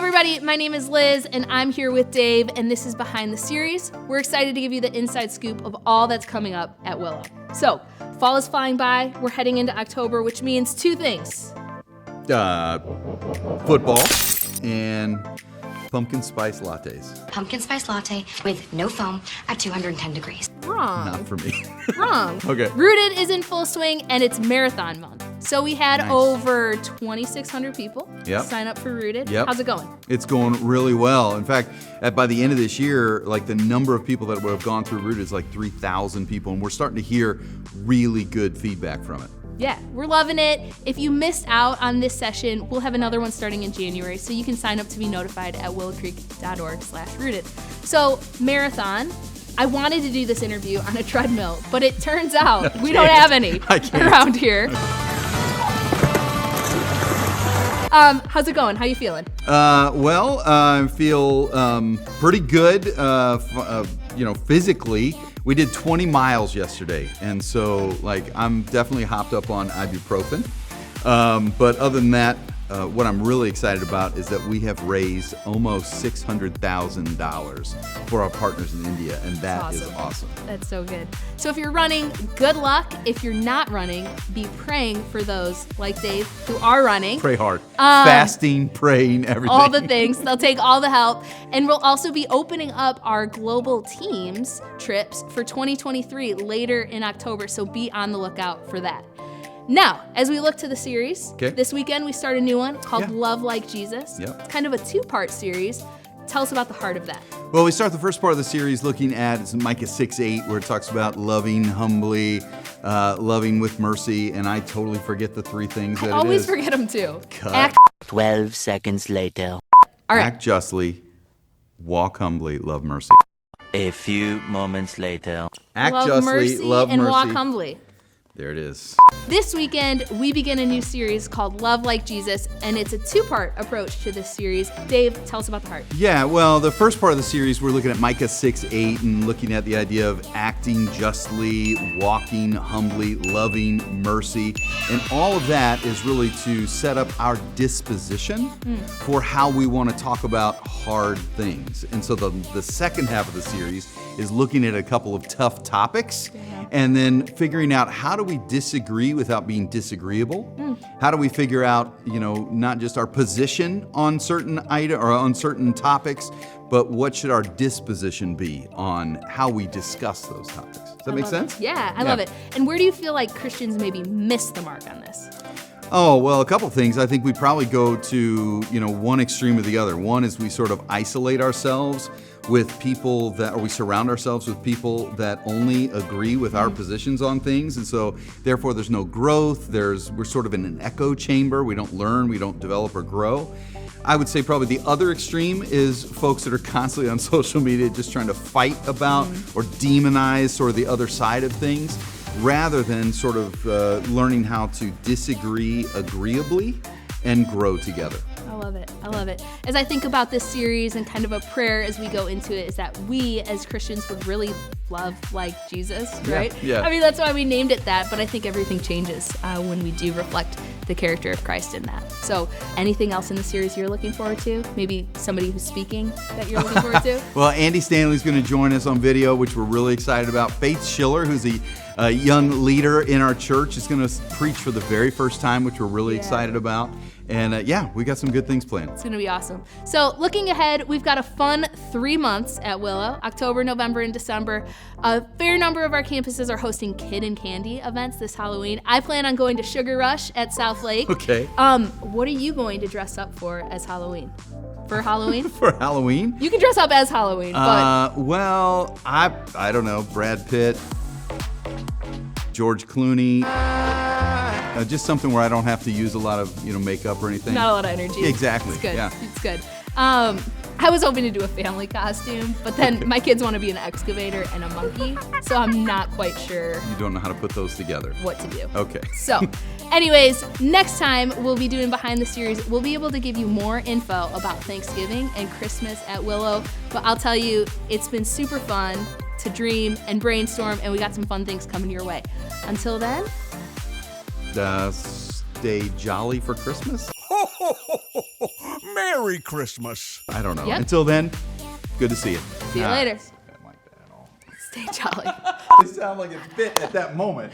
everybody, my name is Liz and I'm here with Dave and this is Behind the Series. We're excited to give you the inside scoop of all that's coming up at Willow. So, fall is flying by, we're heading into October, which means two things. Football and pumpkin spice lattes. Pumpkin spice latte with no foam at 210 degrees. Wrong. Not for me. Wrong. Okay. Rooted is in full swing and it's marathon month. So we had Nice. over 2,600 people Yep. sign up for Rooted. Yep. How's it going? It's going really well. In fact, by the end of this year, like the number of people that would have gone through Rooted is like 3,000 people, and we're starting to hear really good feedback from it. Yeah, we're loving it. If you missed out on this session, we'll have another one starting in January, so you can sign up to be notified at willowcreek.org/rooted. So, marathon. I wanted to do this interview on a treadmill, but it turns out we don't have any I can't. around here. How's it going? How you feeling? I feel pretty good, physically. We did 20 miles yesterday, and so I'm definitely hopped up on ibuprofen. But other than that, what I'm really excited about is that we have raised almost $600,000 for our partners in India, and that is awesome. That's so good. So if you're running, good luck. If you're not running, be praying for those like Dave who are running. Pray hard. Fasting, praying, everything. All the things. They'll take all the help. And we'll also be opening up our global teams trips for 2023 later in October, so be on the lookout for that. Now, as we look to the series, this weekend we start a new one called Love Like Jesus. Yep. It's kind of a two-part series. Tell us about the heart of that. Well, we start the first part of the series looking at Micah 6:8, where it talks about loving humbly, loving with mercy, and I totally forget the three things that it is. I always forget them too. Cut. 12 seconds later. All right. Act justly, walk humbly, love mercy. A few moments later. Act Love justly, mercy love and mercy. walk humbly. There it is. This weekend, we begin a new series called Love Like Jesus, and it's a two-part approach to this series. Dave, tell us about the heart. Yeah, well, the first part of the series, we're looking at Micah 6:8 and looking at the idea of acting justly, walking humbly, loving mercy. And all of that is really to set up our disposition for how we want to talk about hard things. And so the second half of the series is looking at a couple of tough topics and then figuring out how do we disagree without being disagreeable? How do we figure out, not just our position on certain items or on certain topics, but what should our disposition be on how we discuss those topics? Does that make sense? Yeah, I love it. And where do you feel like Christians maybe miss the mark on this? Oh, well, a couple things. I think we probably go to, one extreme or the other. One is we sort of isolate ourselves with people or we surround ourselves with people that only agree with our positions on things. And so therefore there's no growth. We're sort of in an echo chamber. We don't learn, we don't develop or grow. I would say probably the other extreme is folks that are constantly on social media just trying to fight about or demonize sort of the other side of things, rather than sort of learning how to disagree agreeably and grow together. I love it. I love it. As I think about this series and kind of a prayer as we go into it is that we as Christians would really love like Jesus, right? Yeah. I mean, that's why we named it that, but I think everything changes when we do reflect the character of Christ in that. So anything else in the series you're looking forward to? Maybe somebody who's speaking that you're looking forward to? Well, Andy Stanley's going to join us on video, which we're really excited about. Faith Schiller, who's a young leader in our church, is going to preach for the very first time, which we're really excited about. And we got some good things planned. It's going to be awesome. So looking ahead, we've got a fun 3 months at Willow, October, November, and December. A fair number of our campuses are hosting kid and candy events this Halloween. I plan on going to Sugar Rush at South Lake. Okay. What are you going to dress up for as Halloween? For Halloween? For Halloween? You can dress up as Halloween, but... Well, I don't know. Brad Pitt, George Clooney. Just something where I don't have to use a lot of makeup or anything. Not a lot of energy. Exactly. It's good. Yeah. It's good. I was hoping to do a family costume, but then my kids want to be an excavator and a monkey, so I'm not quite sure You don't know how to put those together. what to do. Okay. So, anyways, next time we'll be doing Behind the Series. We'll be able to give you more info about Thanksgiving and Christmas at Willow, but I'll tell you, it's been super fun to dream and brainstorm, and we got some fun things coming your way. Until then, Stay jolly for Christmas. Merry Christmas. I don't know. Yep. Until then, good to see you. See you later. I don't like that at all. Stay jolly. They sound like it fit at that moment.